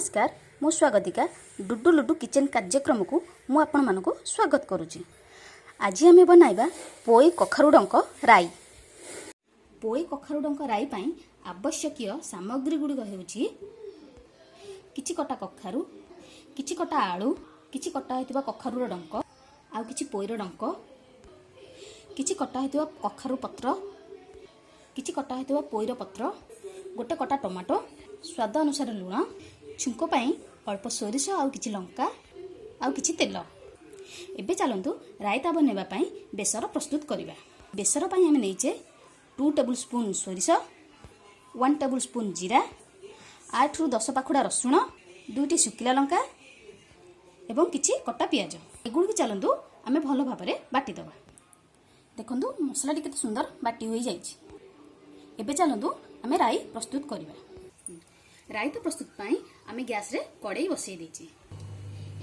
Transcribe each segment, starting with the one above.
नमस्कार मु स्वागतिका डुडू लुडू किचन कार्यक्रम को मु आपण मानक स्वागत करुच्ची। आज आम बनाइबा पोई कखारुडंक राई। पोई कखारुडंक राई पाई आवश्यक सामग्री गुड़िक हेउची किछि कटा कखारु, किछि कटा आलू, किछि कटा हेतिबा कखारुर डंक, आउ किछि पोईर डंक, किछि कटा हेतिबा कखारु पत्र, किछि कटा हेतिबा पोईर पत्र, गोटे कटा टमाटो, स्वाद अनुसार लुण, छुंक पाई अल्प सोरिष आउ किछि लंका आउ किछि तेल। एबे चलंतु रायता बनेबा पाई बेसर प्रस्तुत करिबा। बेसर पाई हम नेइचे 2 टेबल स्पून सोरिष, 1 टेबल स्पून जीरा, 8 रु 10 पाखुडा रसुण, 2टी सुकिला लंका एवं किछि कटा पियाज। एगुड़ के चलंतु आमे भलो भाबरे बाटी दबा। देखंतु मसला केते सुंदर बाटी होई जाइछि। एबे चलंतु आमे राई प्रस्तुत करिबा। राई तो प्रस्तुत पाई आमे गैस रे कड़ाई बसई देछि।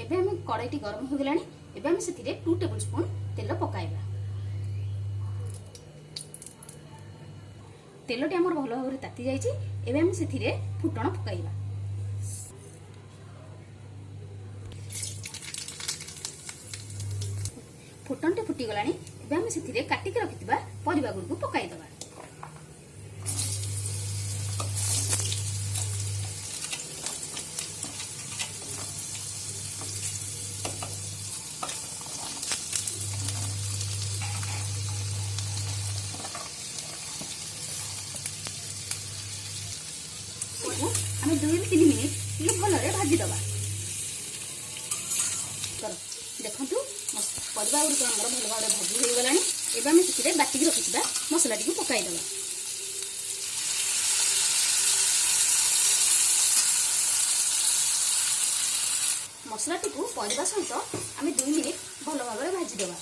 एबे आमे कड़ाईटी गरम हो गेलानी। एबे आमे सेथिरे 2 टेबल स्पून तेल पकाइबा। तेलटी हमर भलो भाबरे ताती जाइछि। एबे आमे सेथिरे फुटण पकाइबा। फुटणटे फुटी गलानी। एबे आमे सेथिरे काटी के रखितबा परिबा गुडकु पकाइ दबा। हमें 2-3 मिनिट ये भलरे भाजी दबा। देखंतु परिबा गुडी हमर भल भाबरे भाजी हो गलानी। एबे हम सेतिरे बाटी के रखितबा मसला टिकु पकाइ दबा। मसला टिकु परिबा सहित हमें 2 मिनिट भल भाबरे भाजी दबा,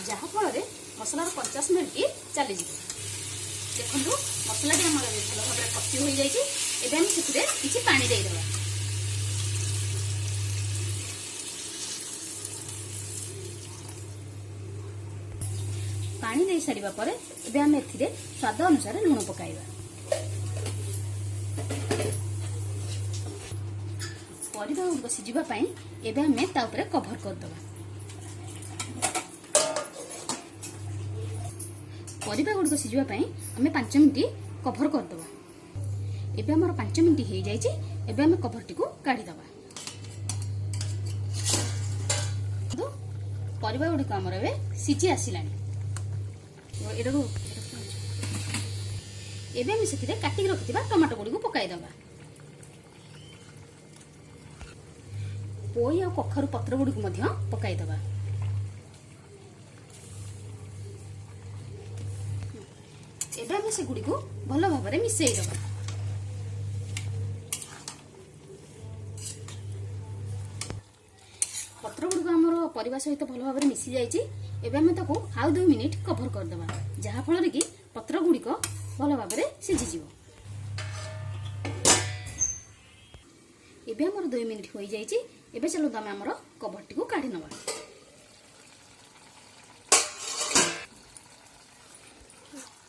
जहा फलरे मसलार 50 मिनिट चली जिवो। देखंतु मसला टी हमर भल भाबरे कच्ची होई जाइछि। एबे हम सेतिरे किछि पानी देइ दबा। पानी देइ सारिबा परे एबे हम एथिरे स्वाद अनुसार लूण पकाइबा। परिबा गुडको सिजिबा पई एबे हम ता ऊपर कवर कर दबा। परिबा गुडको सिजिबा पई हम 5 मिनिट कवर कर दबा। एबे हमर 5 मिनिट हो जाइछि। एबे हम कवर टिकु काढी दबा। तो परिबा गुडको हमर एबे सिजी आसिलानी। एडो एबे हम सेतिरे काटी के रखितबा टमाटो गुडको पकाइ दबा। पोई आ कखारु पत्र गुडको मध्य पकाइ दबा। एबे हम से गुडको भलो भाबरे मिसेइ दबा। पत्र गुडको हमर परिबा सहित भलो भाबरे मिसी जाइछि। एबे हम ताको आउ 2 मिनिट कवर कर दबा, जहा फल रे कि पत्र गुडको भलो भाबरे सिझि जिवो। एबे हमर 2 मिनिट होई जाइछि। एबे चलो तमे हमर कवर टिकु काढी नबा।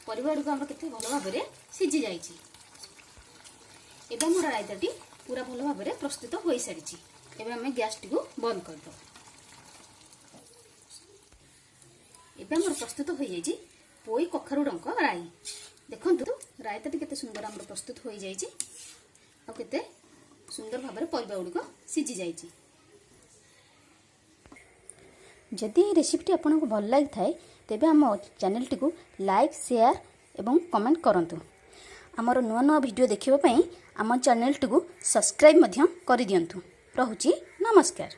परिबा गुडको हमर केते भलो भाबरे सिझि जाइछि। एबे हमर रायताटी पूरा भलो भाबरे प्रस्तुत होई सारिछि। एबे हमें गैस टिकु बंद कर दो। एबे हमर प्रस्तुत होई जाइछि पोई कखारु डंक राई। देखंतु रायताटी केते सुंदर हमर प्रस्तुत होई जाइछि। आ केते सुंदर भाबरे परिबा गुडको सिझि जाइछि। जदि ये रेसिपीटी आपनको भल लागि थाए तेबे हम चैनल टिकु लाइक, शेयर एवं कमेंट करंतु। हमर नुआ नुआ वीडियो देखिबा पई हम चैनल टिकु सब्सक्राइब मध्य करि दियंतु। रहुछि नमस्कार।